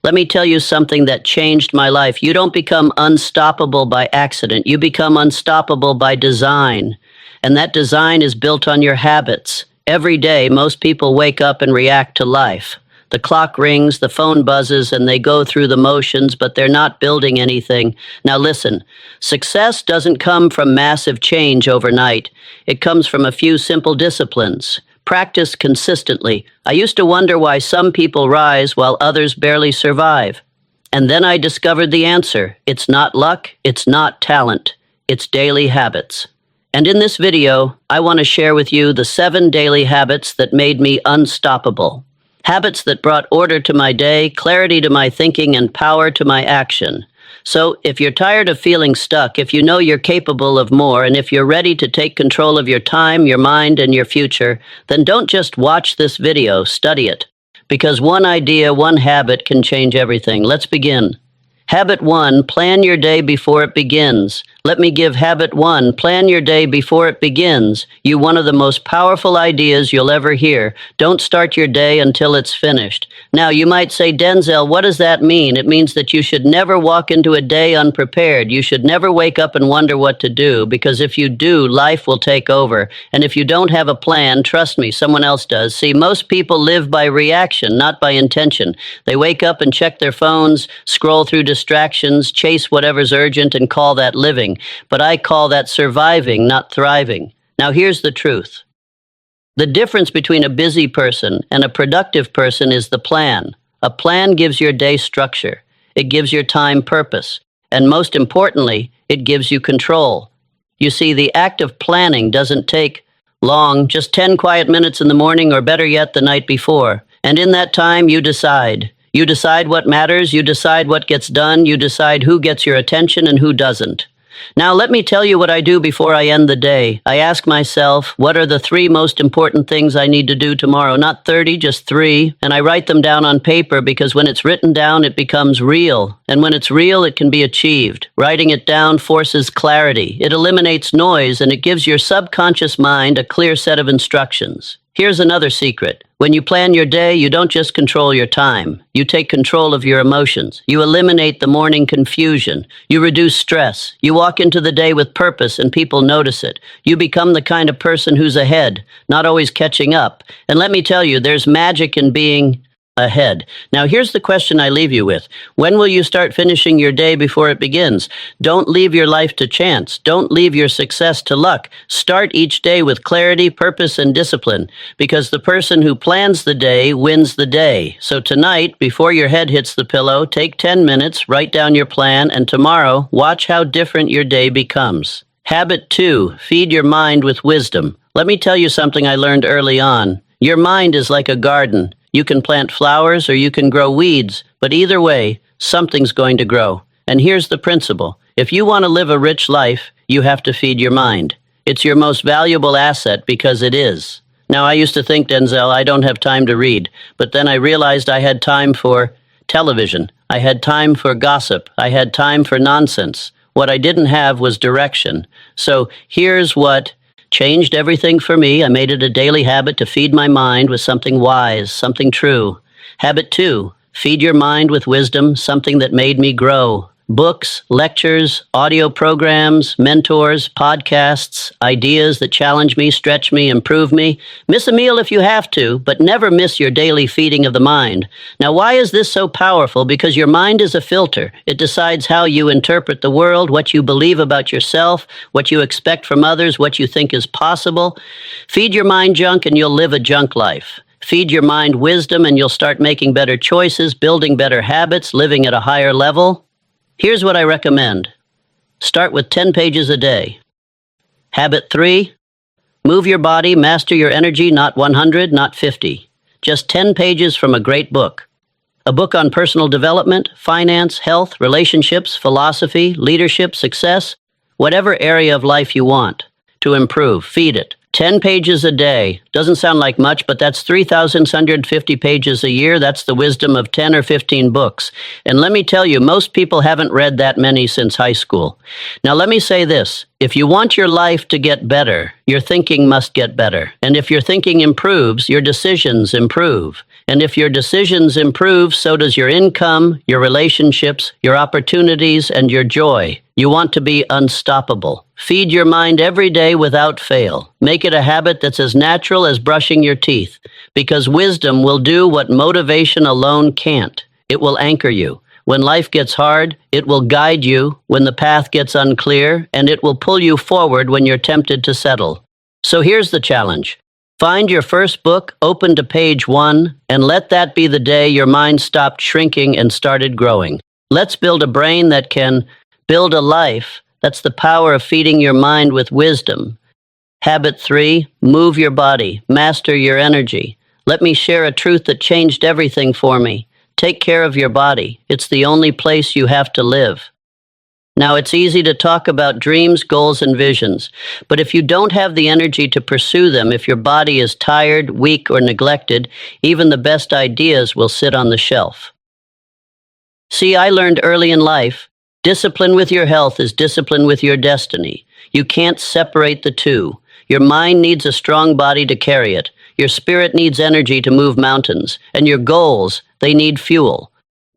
Let me tell you something that changed my life. You don't become unstoppable by accident. You become unstoppable by design. And that design is built on your habits. Every day, most people wake up and react to life. The clock rings, the phone buzzes, and they go through the motions, but they're not building anything. Now listen, success doesn't come from massive change overnight. It comes from a few simple disciplines. Practice consistently. I used to wonder why some people rise while others barely survive. And then I discovered the answer. It's not luck, it's not talent, it's daily habits. And in this video, I want to share with you the 7 daily habits that made me unstoppable. Habits that brought order to my day, clarity to my thinking, and power to my action. So, if you're tired of feeling stuck, if you know you're capable of more, and if you're ready to take control of your time, your mind, and your future, then don't just watch this video, study it. Because one idea, one habit can change everything. Let's begin. Habit 1, plan your day before it begins. Let me give habit 1, plan your day before it begins. You one of the most powerful ideas you'll ever hear. Don't start your day until it's finished. Now, you might say, Denzel, what does that mean? It means that you should never walk into a day unprepared. You should never wake up and wonder what to do, because if you do, life will take over. And if you don't have a plan, trust me, someone else does. See, most people live by reaction, not by intention. They wake up and check their phones, scroll through distractions, chase whatever's urgent, and call that living. But I call that surviving, not thriving. Now here's the truth. The difference between a busy person and a productive person is the plan. A plan gives your day structure. It gives your time purpose. And most importantly, it gives you control. You see, the act of planning doesn't take long, just 10 quiet minutes in the morning, or better yet, the night before. And in that time, you decide. You decide what matters, you decide what gets done, you decide who gets your attention and who doesn't. Now, let me tell you what I do before I end the day. I ask myself, what are the 3 most important things I need to do tomorrow? Not 30, just 3. And I write them down on paper, because when it's written down, it becomes real. And when it's real, it can be achieved. Writing it down forces clarity. It eliminates noise, and it gives your subconscious mind a clear set of instructions. Here's another secret. When you plan your day, you don't just control your time. You take control of your emotions. You eliminate the morning confusion. You reduce stress. You walk into the day with purpose, and people notice it. You become the kind of person who's ahead, not always catching up. And let me tell you, there's magic in being ahead. Now, here's the question I leave you with. When will you start finishing your day before it begins? Don't leave your life to chance. Don't leave your success to luck. Start each day with clarity, purpose, and discipline, because the person who plans the day wins the day. So tonight, before your head hits the pillow, take 10 minutes, write down your plan, and tomorrow, watch how different your day becomes. Habit 2, feed your mind with wisdom. Let me tell you something I learned early on. Your mind is like a garden. You can plant flowers or you can grow weeds, but either way, something's going to grow. And here's the principle. If you want to live a rich life, you have to feed your mind. It's your most valuable asset, because it is. Now, I used to think, Denzel, I don't have time to read, but then I realized I had time for television. I had time for gossip. I had time for nonsense. What I didn't have was direction. So here's what changed everything for me. I made it a daily habit to feed my mind with something wise, something true. Habit 2, feed your mind with wisdom, something that made me grow. Books, lectures, audio programs, mentors, podcasts, ideas that challenge me, stretch me, improve me. Miss a meal if you have to, but never miss your daily feeding of the mind. Now, why is this so powerful? Because your mind is a filter. It decides how you interpret the world, what you believe about yourself, what you expect from others, what you think is possible. Feed your mind junk and you'll live a junk life. Feed your mind wisdom and you'll start making better choices, building better habits, living at a higher level. Here's what I recommend. Start with 10 pages a day. Habit 3, move your body, master your energy, not 100, not 50. Just 10 pages from a great book. A book on personal development, finance, health, relationships, philosophy, leadership, success, whatever area of life you want to improve. Feed it. 10 pages a day. Doesn't sound like much, but that's 3,650 pages a year. That's the wisdom of 10 or 15 books. And let me tell you, most people haven't read that many since high school. Now, let me say this. If you want your life to get better, your thinking must get better. And if your thinking improves, your decisions improve. And if your decisions improve, so does your income, your relationships, your opportunities, and your joy. You want to be unstoppable. Feed your mind every day without fail. Make it a habit that's as natural as brushing your teeth, because wisdom will do what motivation alone can't. It will anchor you. When life gets hard, it will guide you when the path gets unclear, and it will pull you forward when you're tempted to settle. So here's the challenge. Find your first book, open to page 1, and let that be the day your mind stopped shrinking and started growing. Let's build a brain that can build a life. That's the power of feeding your mind with wisdom. Habit 3, move your body, master your energy. Let me share a truth that changed everything for me. Take care of your body. It's the only place you have to live. Now, it's easy to talk about dreams, goals, and visions, but if you don't have the energy to pursue them, if your body is tired, weak, or neglected, even the best ideas will sit on the shelf. See, I learned early in life, discipline with your health is discipline with your destiny. You can't separate the two. Your mind needs a strong body to carry it. Your spirit needs energy to move mountains. And your goals, they need fuel.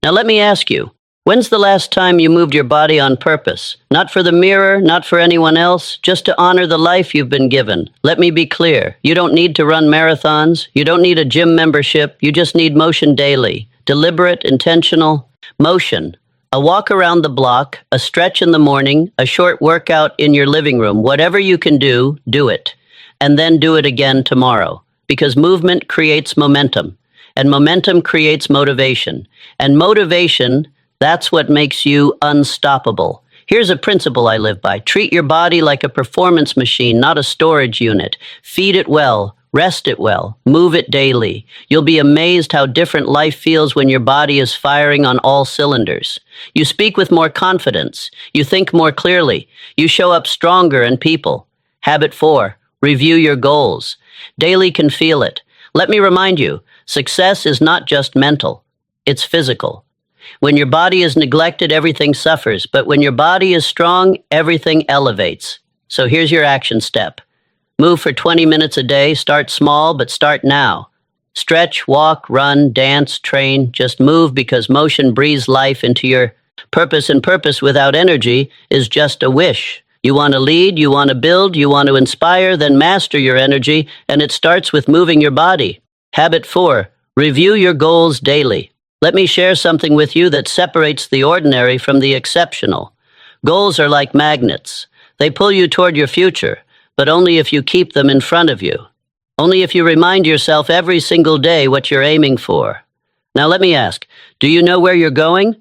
Now let me ask you, when's the last time you moved your body on purpose? Not for the mirror, not for anyone else, just to honor the life you've been given. Let me be clear. You don't need to run marathons. You don't need a gym membership. You just need motion daily. Deliberate, intentional motion. A walk around the block, a stretch in the morning, a short workout in your living room. Whatever you can do, do it. And then do it again tomorrow. Because movement creates momentum. And momentum creates motivation. And motivation, that's what makes you unstoppable. Here's a principle I live by. Treat your body like a performance machine, not a storage unit. Feed it well, rest it well, move it daily. You'll be amazed how different life feels when your body is firing on all cylinders. You speak with more confidence. You think more clearly. You show up stronger in people. Habit 4, review your goals. Daily can feel it. Let me remind you, success is not just mental. It's physical. When your body is neglected, everything suffers. But when your body is strong, everything elevates. So here's your action step. Move for 20 minutes a day. Start small, but start now. Stretch, walk, run, dance, train. Just move because motion breathes life into your purpose, and purpose without energy is just a wish. You want to lead, you want to build, you want to inspire, then master your energy, and it starts with moving your body. Habit 4, review your goals daily. Let me share something with you that separates the ordinary from the exceptional. Goals are like magnets. They pull you toward your future, but only if you keep them in front of you. Only if you remind yourself every single day what you're aiming for. Now let me ask, do you know where you're going?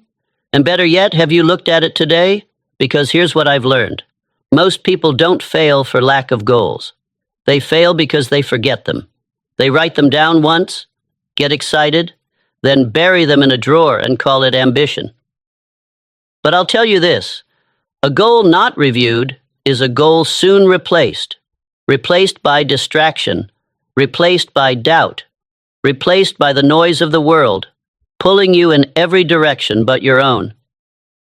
And better yet, have you looked at it today? Because here's what I've learned. Most people don't fail for lack of goals. They fail because they forget them. They write them down once, get excited, then bury them in a drawer and call it ambition. But I'll tell you this, a goal not reviewed is a goal soon replaced by distraction, replaced by doubt, replaced by the noise of the world, pulling you in every direction but your own.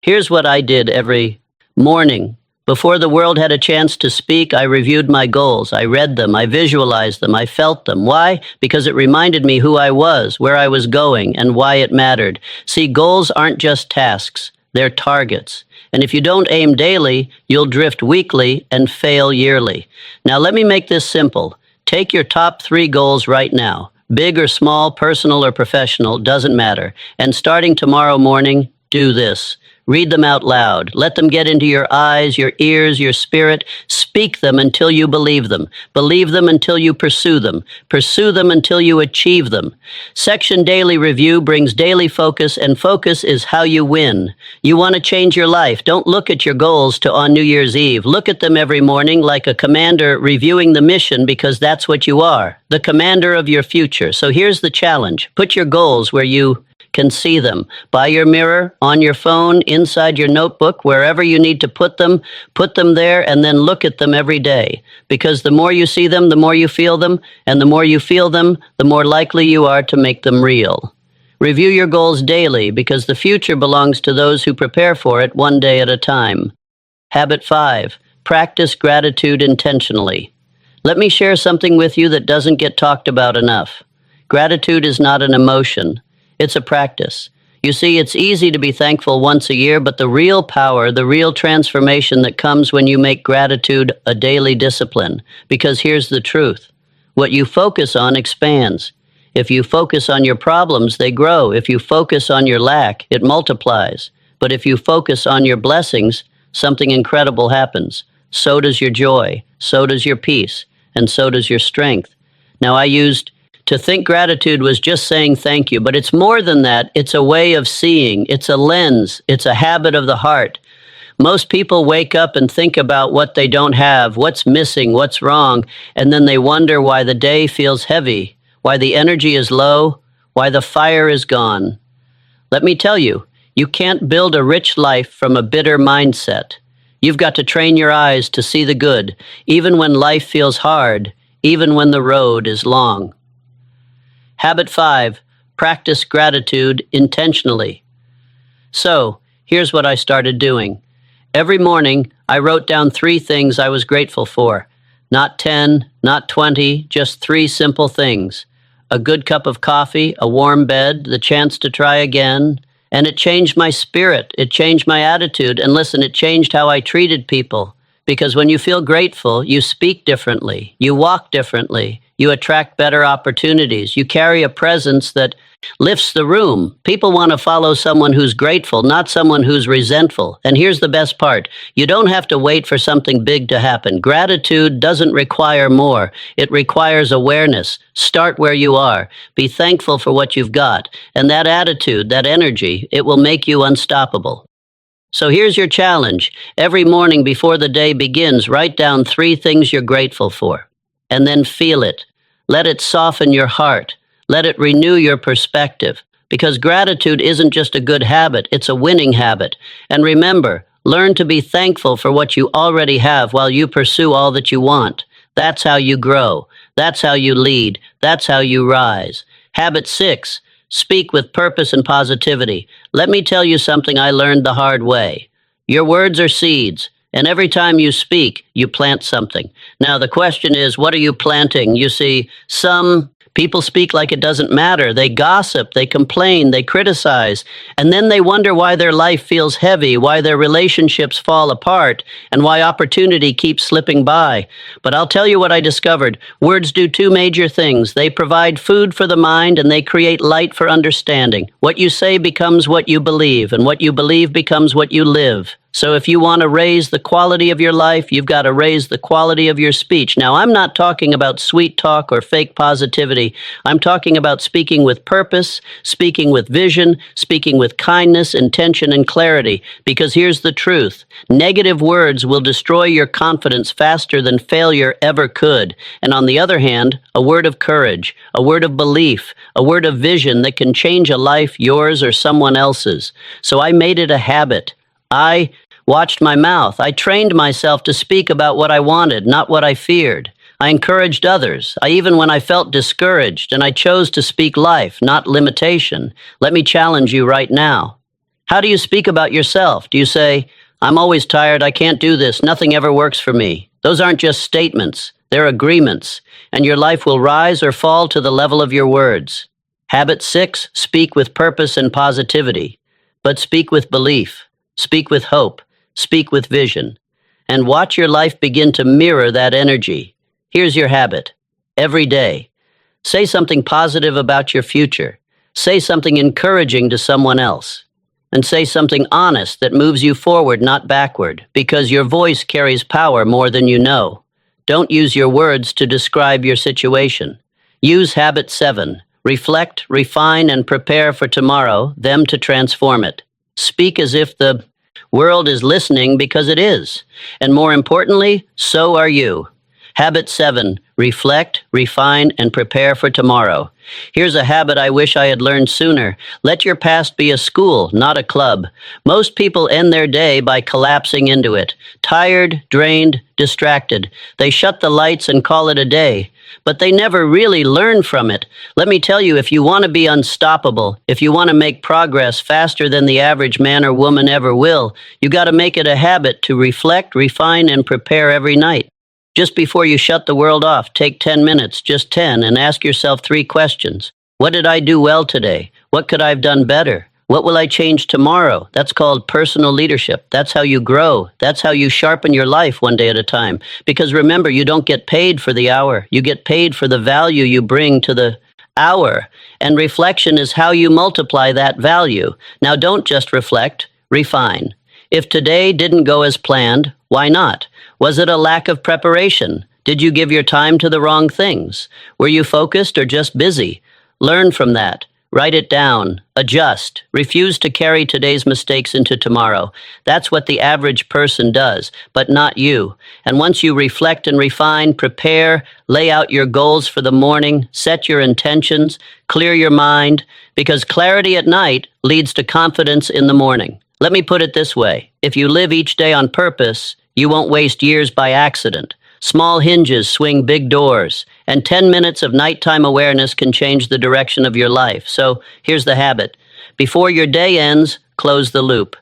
Here's what I did every morning. Before the world had a chance to speak, I reviewed my goals. I read them, I visualized them, I felt them. Why? Because it reminded me who I was, where I was going, and why it mattered. See, goals aren't just tasks, they're targets. And if you don't aim daily, you'll drift weekly and fail yearly. Now let me make this simple. Take your top 3 goals right now. Big or small, personal or professional, doesn't matter. And starting tomorrow morning, do this. Read them out loud. Let them get into your eyes, your ears, your spirit. Speak them until you believe them. Believe them until you pursue them. Pursue them until you achieve them. Section Daily Review brings daily focus, and focus is how you win. You want to change your life. Don't look at your goals on New Year's Eve. Look at them every morning like a commander reviewing the mission, because that's what you are, the commander of your future. So here's the challenge. Put your goals where you can see them. By your mirror, on your phone, inside your notebook, wherever you need to put them there, and then look at them every day. Because the more you see them, the more you feel them, and the more you feel them, the more likely you are to make them real. Review your goals daily, because the future belongs to those who prepare for it one day at a time. Habit 5, practice gratitude intentionally. Let me share something with you that doesn't get talked about enough. Gratitude is not an emotion, it's a practice. You see, it's easy to be thankful once a year, but the real power, the real transformation that comes when you make gratitude a daily discipline. Because here's the truth. What you focus on expands. If you focus on your problems, they grow. If you focus on your lack, it multiplies. But if you focus on your blessings, something incredible happens. So does your joy, so does your peace, and so does your strength. Now, to think gratitude was just saying thank you, but it's more than that. It's a way of seeing. It's a lens. It's a habit of the heart. Most people wake up and think about what they don't have, what's missing, what's wrong, and then they wonder why the day feels heavy, why the energy is low, why the fire is gone. Let me tell you, you can't build a rich life from a bitter mindset. You've got to train your eyes to see the good, even when life feels hard, even when the road is long. Habit 5, practice gratitude intentionally. So, here's what I started doing. Every morning, I wrote down 3 things I was grateful for. Not 10, not 20, just 3 simple things. A good cup of coffee, a warm bed, the chance to try again. And it changed my spirit, it changed my attitude, and listen, it changed how I treated people. Because when you feel grateful, you speak differently, you walk differently, you attract better opportunities, you carry a presence that lifts the room. People want to follow someone who's grateful, not someone who's resentful. And here's the best part. You don't have to wait for something big to happen. Gratitude doesn't require more. It requires awareness. Start where you are. Be thankful for what you've got. And that attitude, that energy, it will make you unstoppable. So here's your challenge. Every morning before the day begins, write down 3 things you're grateful for. And then feel it. Let it soften your heart. Let it renew your perspective. Because gratitude isn't just a good habit, it's a winning habit. And remember, learn to be thankful for what you already have while you pursue all that you want. That's how you grow. That's how you lead. That's how you rise. Habit 6. Speak with purpose and positivity. Let me tell you something I learned the hard way. Your words are seeds, and every time you speak, you plant something. Now, the question is, what are you planting? You see, some people speak like it doesn't matter. They gossip, they complain, they criticize, and then they wonder why their life feels heavy, why their relationships fall apart, and why opportunity keeps slipping by. But I'll tell you what I discovered. Words do 2 major things. They provide food for the mind, and they create light for understanding. What you say becomes what you believe, and what you believe becomes what you live. So if you want to raise the quality of your life, you've got to raise the quality of your speech. Now, I'm not talking about sweet talk or fake positivity. I'm talking about speaking with purpose, speaking with vision, speaking with kindness, intention, and clarity. Because here's the truth. Negative words will destroy your confidence faster than failure ever could. And on the other hand, a word of courage, a word of belief, a word of vision that can change a life, yours or someone else's. So I made it a habit. I watched my mouth. I trained myself to speak about what I wanted, not what I feared. I encouraged others. Even when I felt discouraged, and I chose to speak life, not limitation. Let me challenge you right now. How do you speak about yourself? Do you say, I'm always tired, I can't do this, nothing ever works for me? Those aren't just statements, they're agreements, and your life will rise or fall to the level of your words. Habit 6, speak with purpose and positivity, but speak with belief. Speak with hope, speak with vision, and watch your life begin to mirror that energy. Here's your habit. Every day, say something positive about your future. Say something encouraging to someone else. And say something honest that moves you forward, not backward, because your voice carries power more than you know. Don't use your words to describe your situation. Use habit 7. Reflect, refine, and prepare for tomorrow, them to transform it. Speak as if the world is listening, because it is. And more importantly, so are you. Habit 7. Reflect, refine, and prepare for tomorrow. Here's a habit I wish I had learned sooner. Let your past be a school, not a club. Most people end their day by collapsing into it. Tired, drained, distracted. They shut the lights and call it a day. But they never really learn from it. Let me tell you, if you want to be unstoppable, if you want to make progress faster than the average man or woman ever will, you got to make it a habit to reflect, refine, and prepare every night. Just before you shut the world off, take 10 minutes, just 10, and ask yourself 3 questions. What did I do well today? What could I have done better? What will I change tomorrow? That's called personal leadership. That's how you grow. That's how you sharpen your life one day at a time. Because remember, you don't get paid for the hour. You get paid for the value you bring to the hour. And reflection is how you multiply that value. Now, don't just reflect, refine. If today didn't go as planned, why not? Was it a lack of preparation? Did you give your time to the wrong things? Were you focused or just busy? Learn from that. Write it down. Adjust. Refuse to carry today's mistakes into tomorrow. That's what the average person does, but not you. And once you reflect and refine, prepare, lay out your goals for the morning, set your intentions, clear your mind, because clarity at night leads to confidence in the morning. Let me put it this way. If you live each day on purpose, you won't waste years by accident. Small hinges swing big doors, and 10 minutes of nighttime awareness can change the direction of your life. So here's the habit. Before your day ends, close the loop.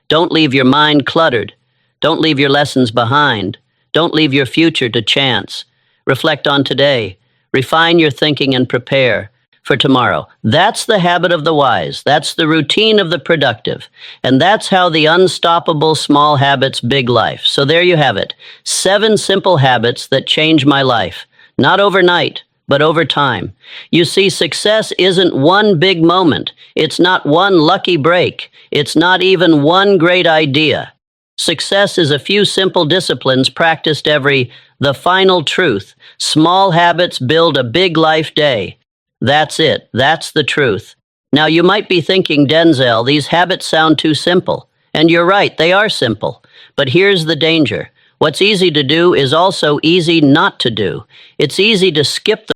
Don't leave your mind cluttered. Don't leave your lessons behind. Don't leave your future to chance. Reflect on today. Refine your thinking and prepare for tomorrow. That's the habit of the wise. That's the routine of the productive. And that's how the unstoppable small habits big life. So there you have it. 7 simple habits that change my life. Not overnight, but over time. You see, success isn't one big moment. It's not one lucky break. It's not even one great idea. Success is a few simple disciplines practiced the final truth. Small habits build a big life day. That's it. That's the truth. Now, you might be thinking, Denzel, these habits sound too simple. And you're right, they are simple. But here's the danger. What's easy to do is also easy not to do. It's easy to skip the